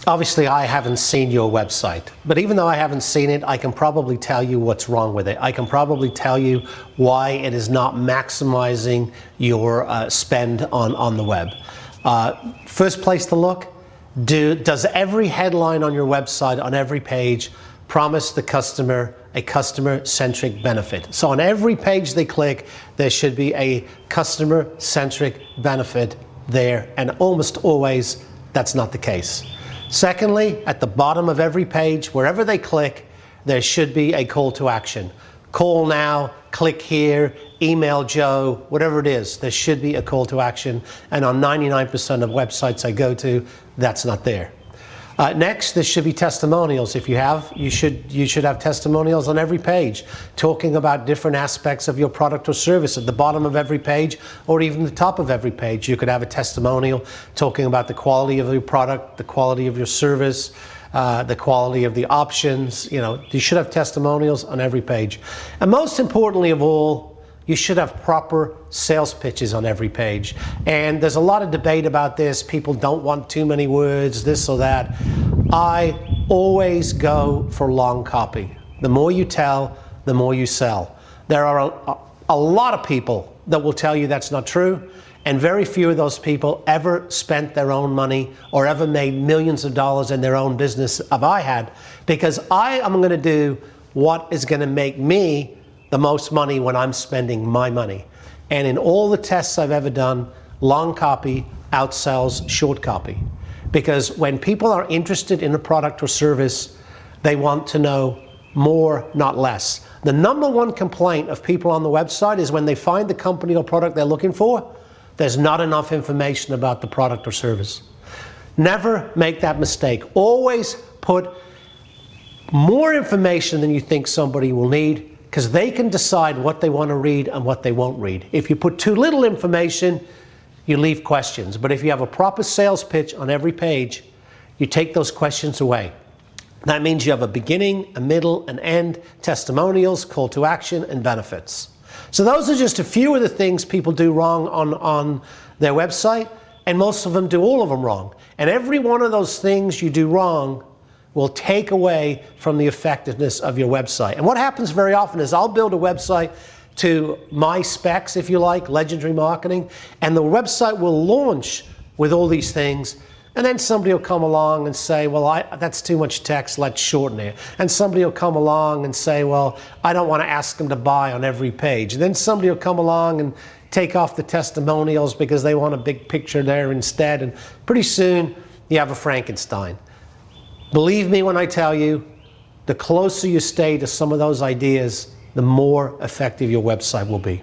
Obviously, I haven't seen your website, but even though I haven't seen it, I can probably tell you what's wrong with it. I can probably tell you why it is not maximizing your spend on the web. First place to look, does every headline on your website, on every page, promise the customer a customer-centric benefit? So on every page they click, there should be a customer-centric benefit there, and almost always that's not the case. Secondly, at the bottom of every page, wherever they click, there should be a call to action. Call now, click here, email Joe, whatever it is, there should be a call to action. And on 99% of websites I go to, that's not there. Next, there should be testimonials. If you have, you should have testimonials on every page, talking about different aspects of your product or service. At the bottom of every page, or even the top of every page, you could have a testimonial talking about the quality of your product, the quality of your service, the quality of the options. You know, you should have testimonials on every page. And most importantly of all, you should have proper sales pitches on every page. And there's a lot of debate about this. People don't want too many words, this or that. I always go for long copy. The more you tell, the more you sell. There are a lot of people that will tell you that's not true, and very few of those people ever spent their own money or ever made millions of dollars in their own business have I had, because I am going to do what is going to make me the most money when I'm spending my money. And in all the tests I've ever done, long copy outsells short copy. Because when people are interested in a product or service, they want to know more, not less. The number one complaint of people on the website is when they find the company or product they're looking for, there's not enough information about the product or service. Never make that mistake. Always put more information than you think somebody will need, because they can decide what they want to read and what they won't read. If you put too little information, you leave questions. But if you have a proper sales pitch on every page, you take those questions away. That means you have a beginning, a middle, an end, testimonials, call to action, and benefits. So those are just a few of the things people do wrong on their website, and most of them do all of them wrong. And every one of those things you do wrong will take away from the effectiveness of your website. And what happens very often is I'll build a website to my specs, if you like, legendary marketing, and the website will launch with all these things, and then somebody will come along and say, well, that's too much text, let's shorten it. And somebody will come along and say, well, I don't want to ask them to buy on every page. And then somebody will come along and take off the testimonials because they want a big picture there instead, and pretty soon you have a Frankenstein. Believe me when I tell you, the closer you stay to some of those ideas, the more effective your website will be.